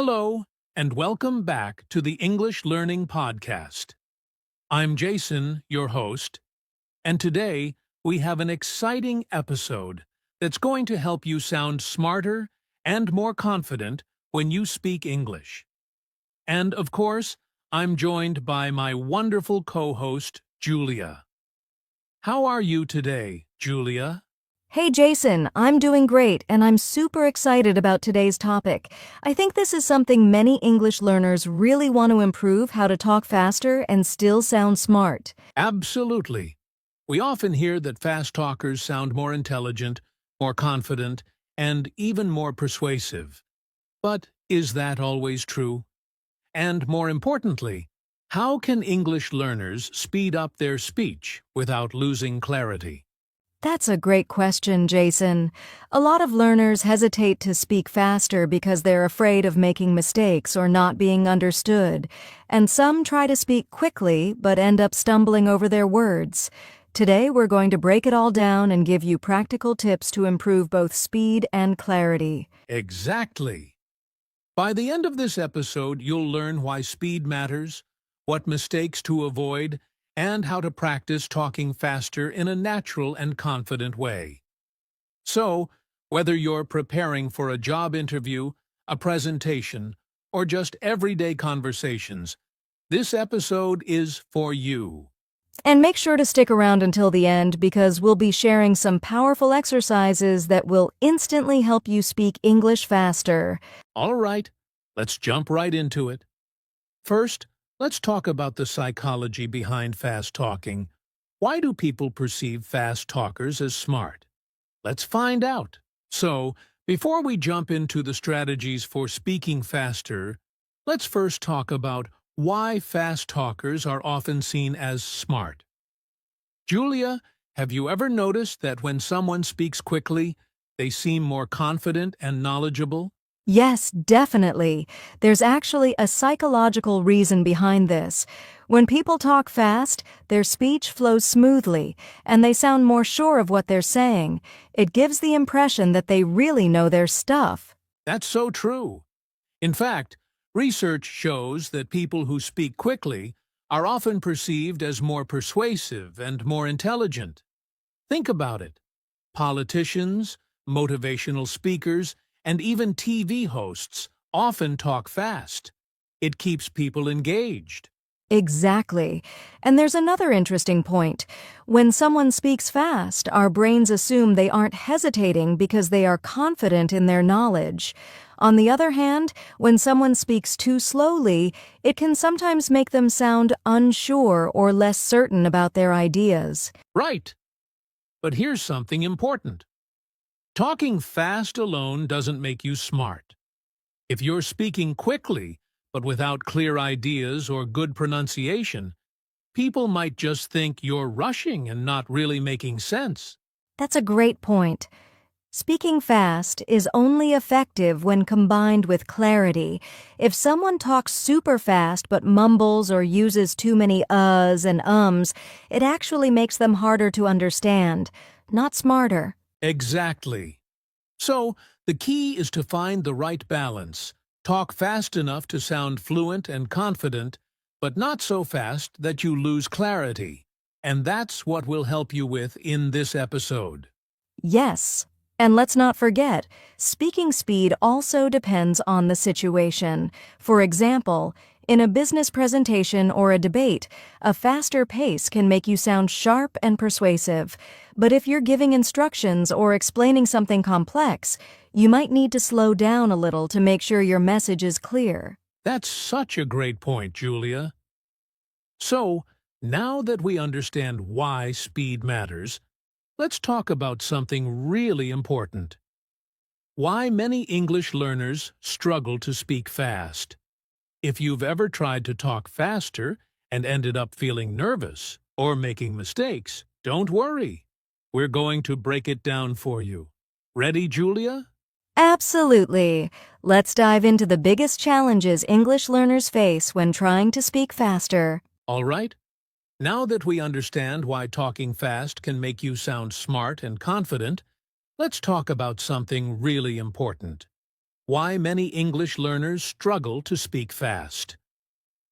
Hello, and welcome back to the English Learning Podcast. I'm Jason, your host, and today we have an exciting episode that's going to help you sound smarter and more confident when you speak English. And, of course, I'm joined by my wonderful co-host, Julia. How are you today, Julia? Hey Jason, I'm doing great and I'm super excited about today's topic. I think this is something many English learners really want to improve how to talk faster and still sound smart. Absolutely. We often hear that fast talkers sound more intelligent, more confident, and even more persuasive. But is that always true? And more importantly, how can English learners speed up their speech without losing clarity? That's a great question, Jason. A lot of learners hesitate to speak faster because they're afraid of making mistakes or not being understood, and some try to speak quickly but end up stumbling over their words. Today, we're going to break it all down and give you practical tips to improve both speed and clarity. Exactly. By the end of this episode, you'll learn why speed matters, what mistakes to avoid, and how to practice talking faster in a natural and confident way. So, whether you're preparing for a job interview, a presentation, or just everyday conversations, this episode is for you. And make sure to stick around until the end because we'll be sharing some powerful exercises that will instantly help you speak English faster. All right, let's jump right into it. First, let's talk about the psychology behind fast talking. Why do people perceive fast talkers as smart? Let's find out. So, before we jump into the strategies for speaking faster, let's first talk about why fast talkers are often seen as smart. Julia, have you ever noticed that when someone speaks quickly, they seem more confident and knowledgeable? Yes, definitely. There's actually a psychological reason behind this. When people talk fast, their speech flows smoothly, and they sound more sure of what they're saying. It gives the impression that they really know their stuff. That's so true. In fact, research shows that people who speak quickly are often perceived as more persuasive and more intelligent. Think about it. Politicians, motivational speakers, and even TV hosts often talk fast. It keeps people engaged. Exactly. And there's another interesting point. When someone speaks fast, our brains assume they aren't hesitating because they are confident in their knowledge. On the other hand, when someone speaks too slowly, it can sometimes make them sound unsure or less certain about their ideas. Right. But here's something important. Talking fast alone doesn't make you smart. If you're speaking quickly, but without clear ideas or good pronunciation, people might just think you're rushing and not really making sense. That's a great point. Speaking fast is only effective when combined with clarity. If someone talks super fast but mumbles or uses too many uhs and ums, it actually makes them harder to understand, not smarter. Exactly. So, the key is to find the right balance. Talk fast enough to sound fluent and confident, but not so fast that you lose clarity. And that's what we'll help you with in this episode. Yes. And let's not forget, speaking speed also depends on the situation. For example, in a business presentation or a debate, a faster pace can make you sound sharp and persuasive. But if you're giving instructions or explaining something complex, you might need to slow down a little to make sure your message is clear. That's such a great point, Julia. So, now that we understand why speed matters, let's talk about something really important. Why many English learners struggle to speak fast. If you've ever tried to talk faster and ended up feeling nervous or making mistakes, don't worry. We're going to break it down for you. Ready, Julia? Absolutely. Let's dive into the biggest challenges English learners face when trying to speak faster. All right. Now that we understand why talking fast can make you sound smart and confident, let's talk about something really important. why many English learners struggle to speak fast.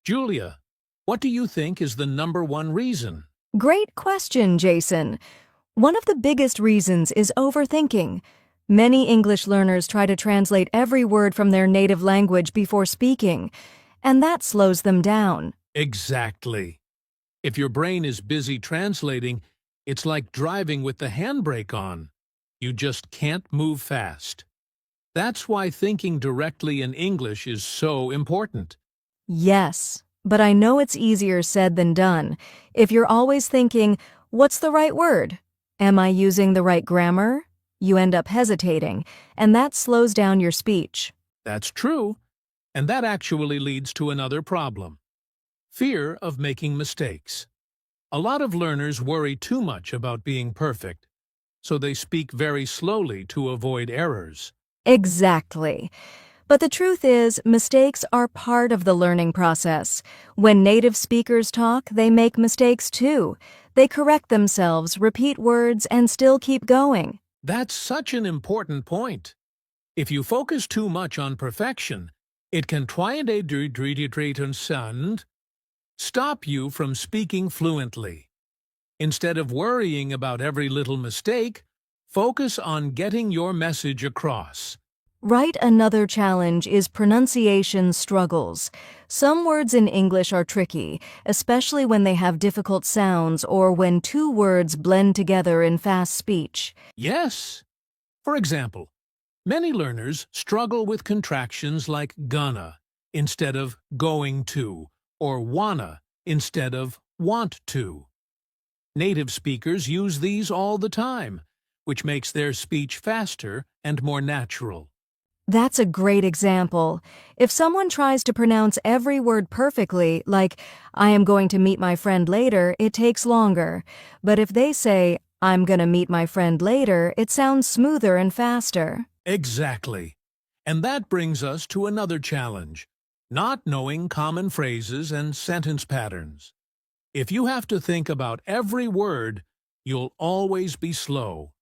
Julia, what do you think is the #1 reason? Great question, Jason. One of the biggest reasons is overthinking. Many English learners try to translate every word from their native language before speaking, and that slows them down. Exactly. If your brain is busy translating, it's like driving with the handbrake on. You just can't move fast. That's why thinking directly in English is so important. Yes, but I know it's easier said than done. If you're always thinking, what's the right word? Am I using the right grammar? You end up hesitating, and that slows down your speech. That's true, and that actually leads to another problem: fear of making mistakes. A lot of learners worry too much about being perfect, so they speak very slowly to avoid errors. Exactly. But the truth is, mistakes are part of the learning process. When native speakers talk, they make mistakes too. They correct themselves, repeat words, and still keep going. That's such an important point. If you focus too much on perfection, it can stop you from speaking fluently. Instead of worrying about every little mistake, focus on getting your message across. Right, another challenge is pronunciation struggles. Some words in English are tricky, especially when they have difficult sounds or when two words blend together in fast speech. Yes. For example, many learners struggle with contractions like gonna instead of going to, or wanna instead of want to. Native speakers use these all the time, which makes their speech faster and more natural. That's a great example. If someone tries to pronounce every word perfectly, like, I am going to meet my friend later, it takes longer. But if they say, I'm going to meet my friend later, it sounds smoother and faster. Exactly. And that brings us to another challenge: not knowing common phrases and sentence patterns. If you have to think about every word, you'll always be slow.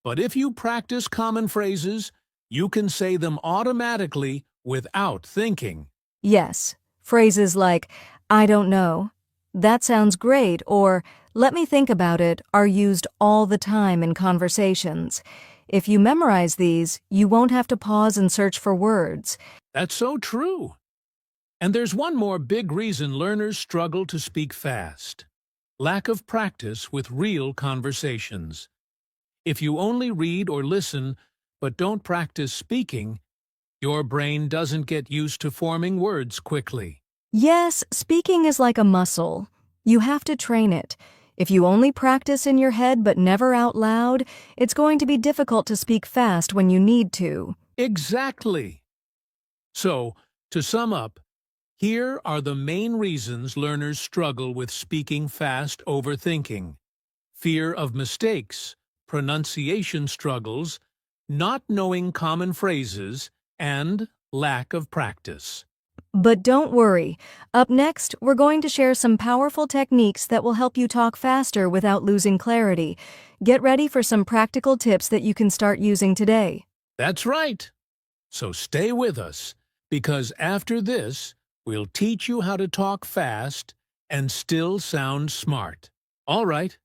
But if you practice common phrases, you can say them automatically without thinking. Yes, phrases like, I don't know, that sounds great, or let me think about it are used all the time in conversations. If you memorize these, you won't have to pause and search for words. That's so true. And there's one more big reason learners struggle to speak fast: lack of practice with real conversations. If you only read or listen but don't practice speaking, your brain doesn't get used to forming words quickly. Yes, speaking is like a muscle. You have to train it. If you only practice in your head but never out loud, it's going to be difficult to speak fast when you need to. Exactly. So, to sum up, here are the main reasons learners struggle with speaking fast: overthinking, fear of mistakes, pronunciation struggles, not knowing common phrases, and lack of practice. But don't worry. Up next, we're going to share some powerful techniques that will help you talk faster without losing clarity. Get ready for some practical tips that you can start using today. That's right. So stay with us, because after this, we'll teach you how to talk fast and still sound smart. All right,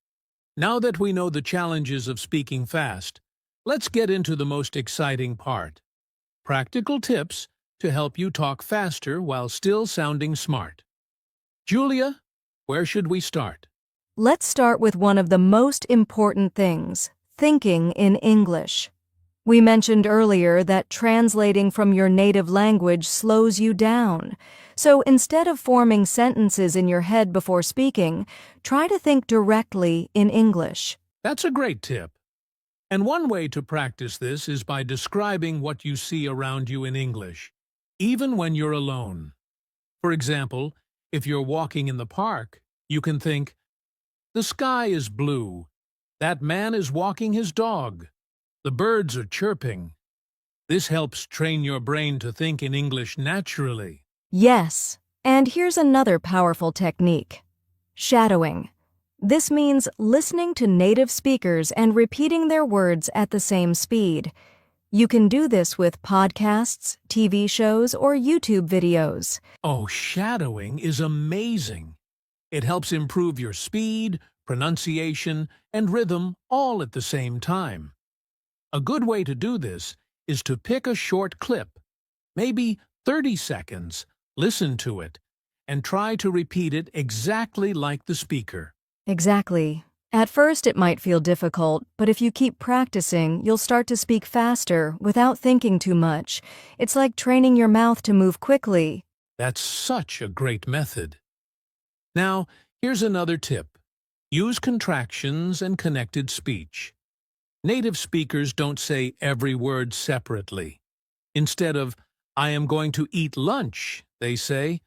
now that we know the challenges of speaking fast, let's get into the most exciting part: practical tips to help you talk faster while still sounding smart. Julia, where should we start? Let's start with one of the most important things: thinking in English. We mentioned earlier that translating from your native language slows you down. So instead of forming sentences in your head before speaking, try to think directly in English. That's a great tip. And one way to practice this is by describing what you see around you in English, even when you're alone. For example, if you're walking in the park, you can think, the sky is blue. That man is walking his dog. The birds are chirping. This helps train your brain to think in English naturally. Yes, and here's another powerful technique: shadowing. This means listening to native speakers and repeating their words at the same speed. You can do this with podcasts, TV shows, or YouTube videos. Oh, shadowing is amazing. It helps improve your speed, pronunciation, and rhythm all at the same time. A good way to do this is to pick a short clip, maybe 30 seconds, listen to it, and try to repeat it exactly like the speaker. Exactly. At first, it might feel difficult, but if you keep practicing, you'll start to speak faster without thinking too much. It's like training your mouth to move quickly. That's such a great method. Now, here's another tip. Use contractions and connected speech. Native speakers don't say every word separately. Instead of, I am going to eat lunch, they say,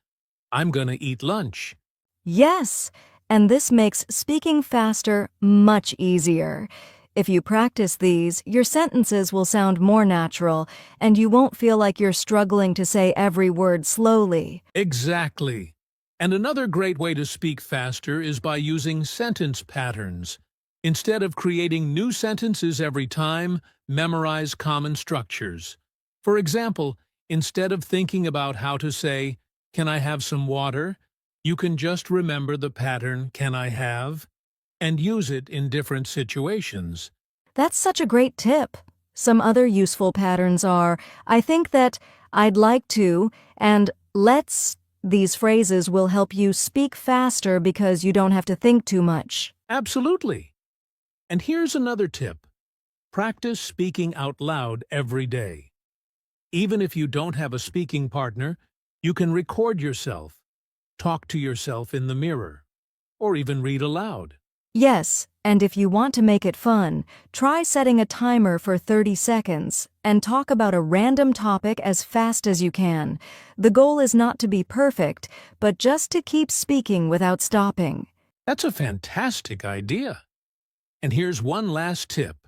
I'm going to eat lunch. Yes, and this makes speaking faster much easier. If you practice these, your sentences will sound more natural, and you won't feel like you're struggling to say every word slowly. Exactly. And another great way to speak faster is by using sentence patterns. Instead of creating new sentences every time, memorize common structures. For example, instead of thinking about how to say, "Can I have some water?" you can just remember the pattern, "Can I have?" and use it in different situations. That's such a great tip. Some other useful patterns are, I think that, I'd like to, and let's. These phrases will help you speak faster because you don't have to think too much. Absolutely. And here's another tip. Practice speaking out loud every day. Even if you don't have a speaking partner, you can record yourself, talk to yourself in the mirror, or even read aloud. Yes, and if you want to make it fun, try setting a timer for 30 seconds and talk about a random topic as fast as you can. The goal is not to be perfect, but just to keep speaking without stopping. That's a fantastic idea. And here's one last tip.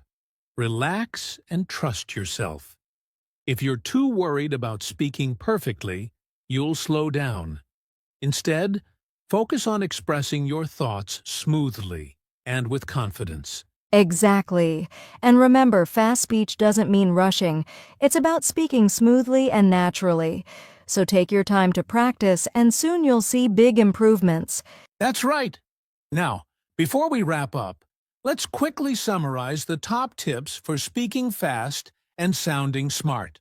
Relax and trust yourself. If you're too worried about speaking perfectly, you'll slow down. Instead, focus on expressing your thoughts smoothly and with confidence. Exactly. And remember, fast speech doesn't mean rushing. It's about speaking smoothly and naturally. So take your time to practice, and soon you'll see big improvements. That's right. Now, before we wrap up, let's quickly summarize the top tips for speaking fast and sounding smart.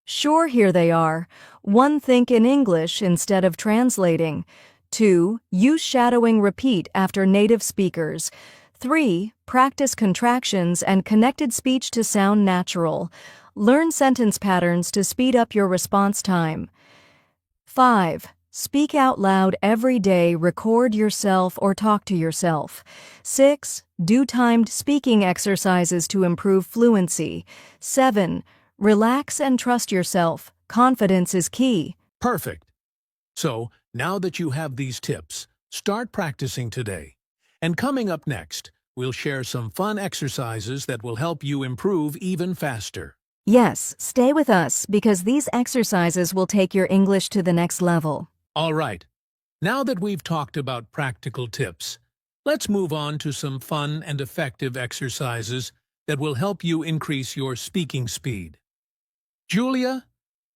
Sure, here they are. 1. Think in English instead of translating. 2. Use shadowing repeat after native speakers. 3. Practice contractions and connected speech to sound natural. Learn sentence patterns to speed up your response time. 5. Speak out loud every day, record yourself or talk to yourself. 6. Do timed speaking exercises to improve fluency. 7. Relax and trust yourself. Confidence is key. Perfect. So, now that you have these tips, start practicing today. And coming up next, we'll share some fun exercises that will help you improve even faster. Yes, stay with us because these exercises will take your English to the next level. All right. Now that we've talked about practical tips, let's move on to some fun and effective exercises that will help you increase your speaking speed. Julia,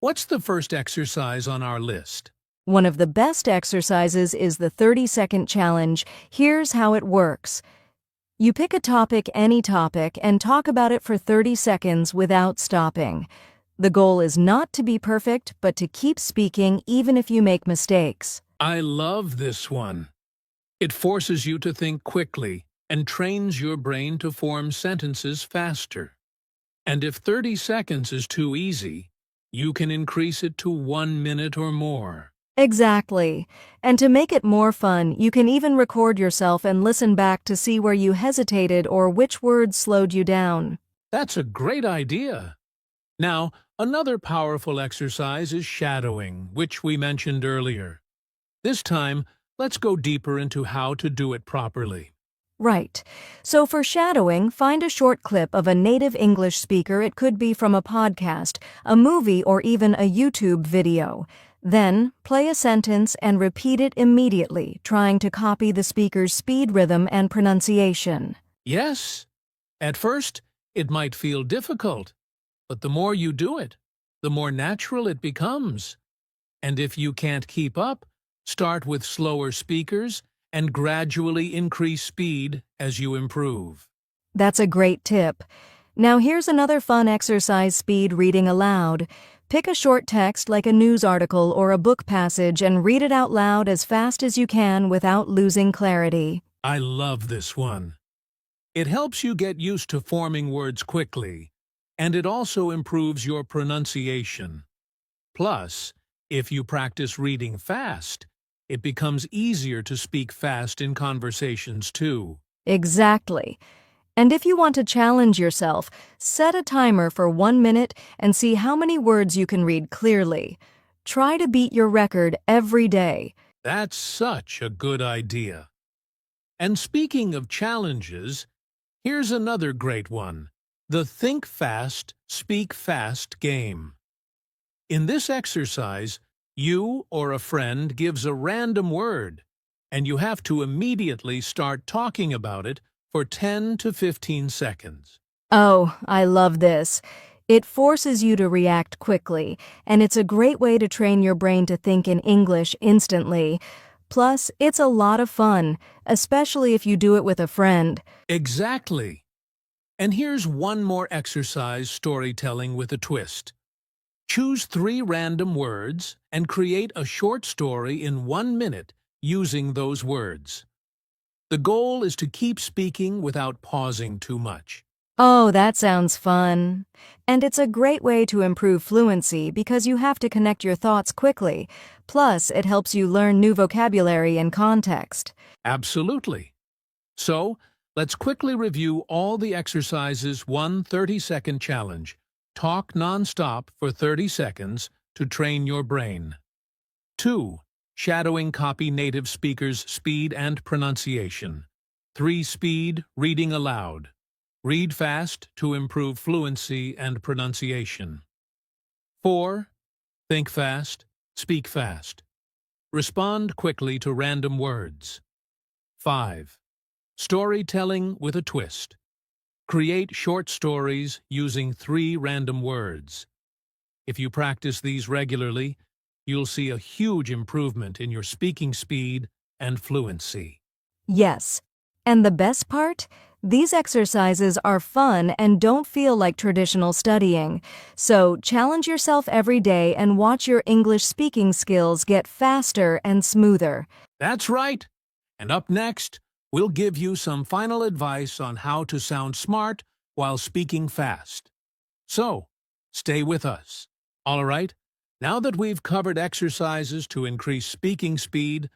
what's the first exercise on our list? One of the best exercises is the 30-second challenge. Here's how it works. You pick a topic, any topic, and talk about it for 30 seconds without stopping. The goal is not to be perfect, but to keep speaking even if you make mistakes. I love this one. It forces you to think quickly and trains your brain to form sentences faster. And if 30 seconds is too easy, you can increase it to 1 minute or more. Exactly. And to make it more fun, you can even record yourself and listen back to see where you hesitated or which words slowed you down. That's a great idea. Now, another powerful exercise is shadowing, which we mentioned earlier. This time, let's go deeper into how to do it properly. Right. So for shadowing, find a short clip of a native English speaker. It could be from a podcast, a movie, or even a YouTube video. Then, play a sentence and repeat it immediately, trying to copy the speaker's speed, rhythm, and pronunciation. Yes, at first, it might feel difficult, But the more you do it, the more natural it becomes. And if you can't keep up, start with slower speakers and gradually increase speed as you improve. That's a great tip. Now here's another fun exercise: speed reading aloud. Pick a short text like a news article or a book passage and read it out loud as fast as you can without losing clarity. I love this one. It helps you get used to forming words quickly, and it also improves your pronunciation. Plus, if you practice reading fast, it becomes easier to speak fast in conversations too. Exactly. And if you want to challenge yourself, set a timer for 1 minute and see how many words you can read clearly. Try to beat your record every day. That's such a good idea. And speaking of challenges, here's another great one: the Think Fast, Speak Fast game. In this exercise, you or a friend gives a random word, and you have to immediately start talking about it for 10 to 15 seconds. Oh, I love this. It forces you to react quickly, and it's a great way to train your brain to think in English instantly. Plus, it's a lot of fun, especially if you do it with a friend. Exactly. And here's one more exercise: storytelling with a twist. Choose 3 random words and create a short story in 1 minute using those words. The goal is to keep speaking without pausing too much. Oh, that sounds fun. And it's a great way to improve fluency because you have to connect your thoughts quickly. Plus, it helps you learn new vocabulary and context. Absolutely. So, let's quickly review all the exercises. 1 30-second challenge. Talk non-stop for 30 seconds to train your brain. 2. Shadowing copy native speakers' speed and pronunciation. 3. Speed reading aloud. Read fast to improve fluency and pronunciation. 4. Think fast, speak fast. Respond quickly to random words. 5. Storytelling with a twist. Create short stories using 3 random words. If you practice these regularly, you'll see a huge improvement in your speaking speed and fluency. Yes. And the best part? These exercises are fun and don't feel like traditional studying. So challenge yourself every day and watch your English speaking skills get faster and smoother. That's right. And up next, we'll give you some final advice on how to sound smart while speaking fast. So, stay with us. All right, now that we've covered exercises to increase speaking speed,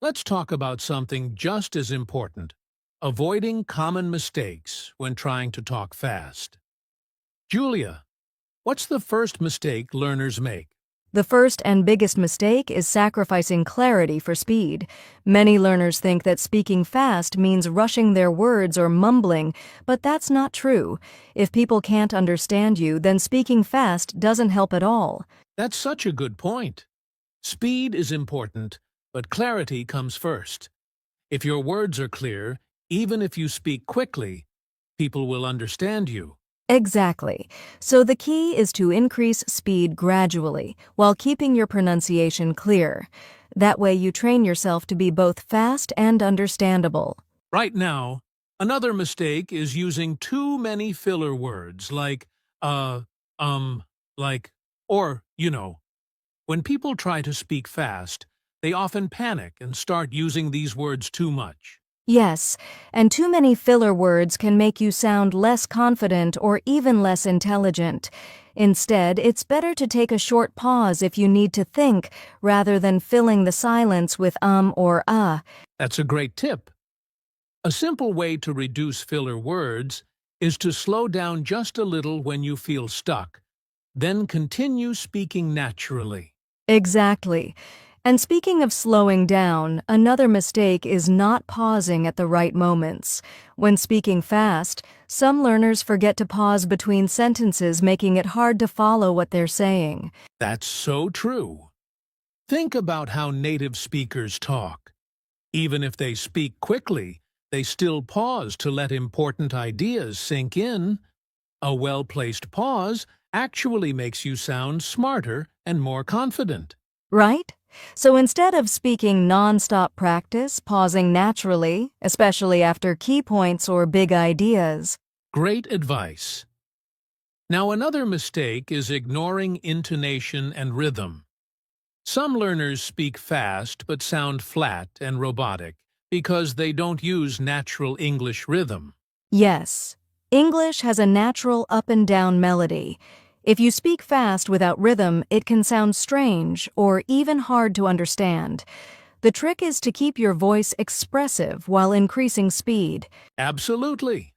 let's talk about something just as important: avoiding common mistakes when trying to talk fast. Julia, what's the first mistake learners make? The first and biggest mistake is sacrificing clarity for speed. Many learners think that speaking fast means rushing their words or mumbling, but that's not true. If people can't understand you, then speaking fast doesn't help at all. That's such a good point. Speed is important, but clarity comes first. If your words are clear, even if you speak quickly, people will understand you. Exactly. So the key is to increase speed gradually while keeping your pronunciation clear. That way you train yourself to be both fast and understandable. Right now, another mistake is using too many filler words like, like, or, you know. When people try to speak fast, they often panic and start using these words too much. Yes, and too many filler words can make you sound less confident or even less intelligent. Instead, it's better to take a short pause if you need to think, rather than filling the silence with or That's a great tip. A simple way to reduce filler words is to slow down just a little when you feel stuck, then continue speaking naturally. Exactly. And speaking of slowing down, another mistake is not pausing at the right moments. When speaking fast, some learners forget to pause between sentences, making it hard to follow what they're saying. That's so true. Think about how native speakers talk. Even if they speak quickly, they still pause to let important ideas sink in. A well-placed pause actually makes you sound smarter and more confident. Right? So instead of speaking nonstop practice, pausing naturally, especially after key points or big ideas. Great advice. Now, another mistake is ignoring intonation and rhythm. Some learners speak fast but sound flat and robotic because they don't use natural English rhythm. Yes, English has a natural up and down melody. If you speak fast without rhythm, it can sound strange or even hard to understand. The trick is to keep your voice expressive while increasing speed. Absolutely.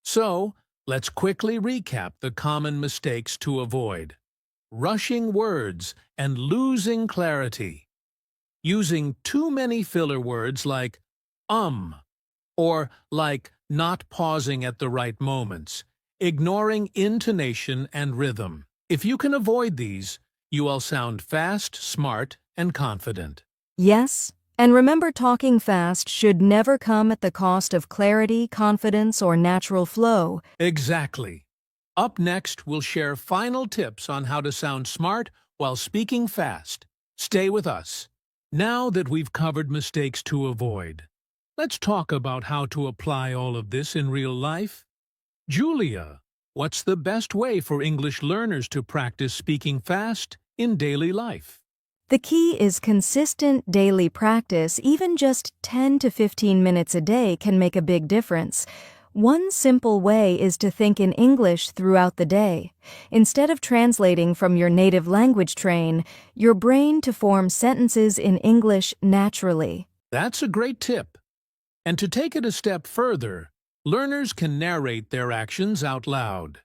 So, let's quickly recap the common mistakes to avoid. Rushing words and losing clarity. Using too many filler words like or like not pausing at the right moments. Ignoring intonation and rhythm. If you can avoid these, you will sound fast, smart, and confident. Yes, and remember talking fast should never come at the cost of clarity, confidence, or natural flow. Exactly. Up next, we'll share final tips on how to sound smart while speaking fast. Stay with us. Now that we've covered mistakes to avoid, let's talk about how to apply all of this in real life. Julia, what's the best way for English learners to practice speaking fast in daily life? The key is consistent daily practice. Even just 10 to 15 minutes a day can make a big difference. One simple way is to think in English throughout the day. Instead of translating from your native language, train your brain to form sentences in English naturally. That's a great tip. And to take it a step further, learners can narrate their actions out loud.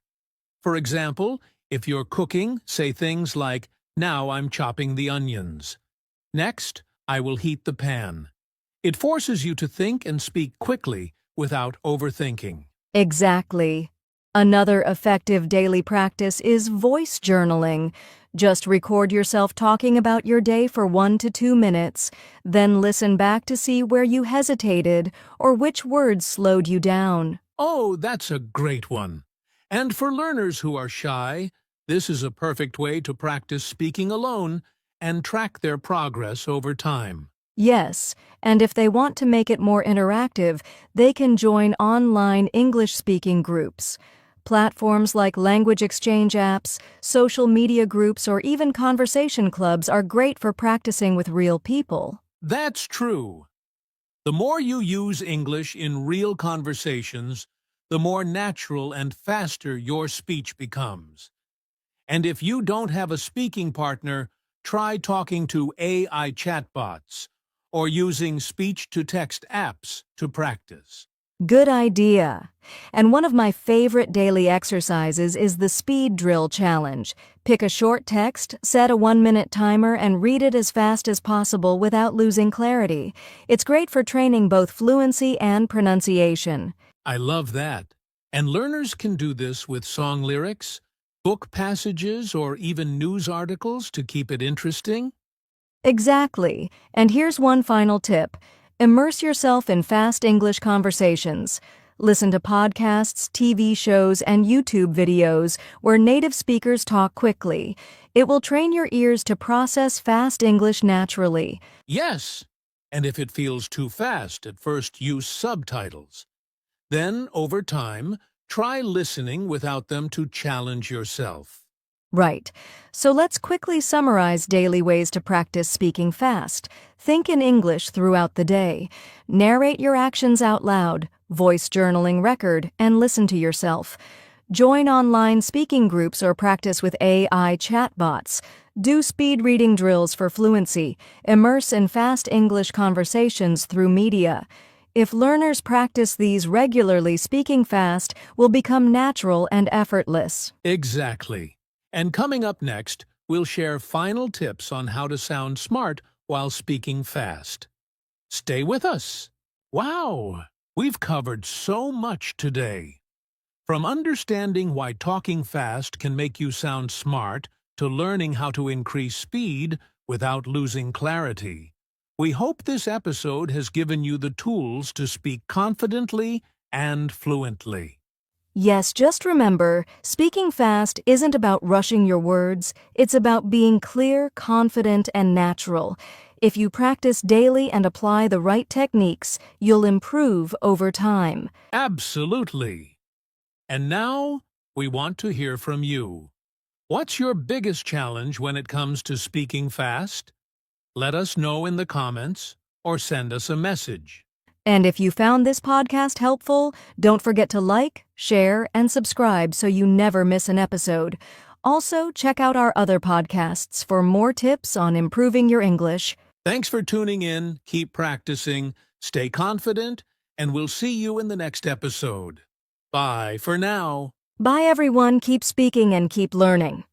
For example, if you're cooking, say things like, "Now I'm chopping the onions." "Next, I will heat the pan." It forces you to think and speak quickly without overthinking. Exactly. Another effective daily practice is voice journaling. Just record yourself talking about your day for 1 to 2 minutes, then listen back to see where you hesitated or which words slowed you down. Oh, that's a great one. And for learners who are shy, this is a perfect way to practice speaking alone and track their progress over time. Yes, and if they want to make it more interactive, they can join online English-speaking groups. Platforms like language exchange apps, social media groups, or even conversation clubs are great for practicing with real people. That's true. The more you use English in real conversations, the more natural and faster your speech becomes. And if you don't have a speaking partner, try talking to AI chatbots or using speech-to-text apps to practice. Good idea. And one of my favorite daily exercises is the speed drill challenge. Pick a short text, set a 1-minute timer, and read it as fast as possible without losing clarity. It's great for training both fluency and pronunciation. I love that. And learners can do this with song lyrics, book passages, or even news articles to keep it interesting. Exactly. And here's one final tip. Immerse yourself in fast English conversations. Listen to podcasts, TV shows, and YouTube videos where native speakers talk quickly. It will train your ears to process fast English naturally. Yes, and if it feels too fast at first, use subtitles. Then, over time, try listening without them to challenge yourself. Right. So let's quickly summarize daily ways to practice speaking fast. Think in English throughout the day. Narrate your actions out loud. Voice journaling record and listen to yourself. Join online speaking groups or practice with AI chatbots. Do speed reading drills for fluency. Immerse in fast English conversations through media. If learners practice these regularly, speaking fast will become natural and effortless. Exactly. And coming up next, we'll share final tips on how to sound smart while speaking fast. Stay with us. Wow, we've covered so much today. From understanding why talking fast can make you sound smart to learning how to increase speed without losing clarity. We hope this episode has given you the tools to speak confidently and fluently. Yes, just remember, speaking fast isn't about rushing your words, it's about being clear, confident, and natural. If you practice daily and apply the right techniques, you'll improve over time. Absolutely. And now, we want to hear from you. What's your biggest challenge when it comes to speaking fast? Let us know in the comments or send us a message. And if you found this podcast helpful, don't forget to like, share, and subscribe so you never miss an episode. Also, check out our other podcasts for more tips on improving your English. Thanks for tuning in, keep practicing, stay confident, and we'll see you in the next episode. Bye for now. Bye, everyone. Keep speaking and keep learning.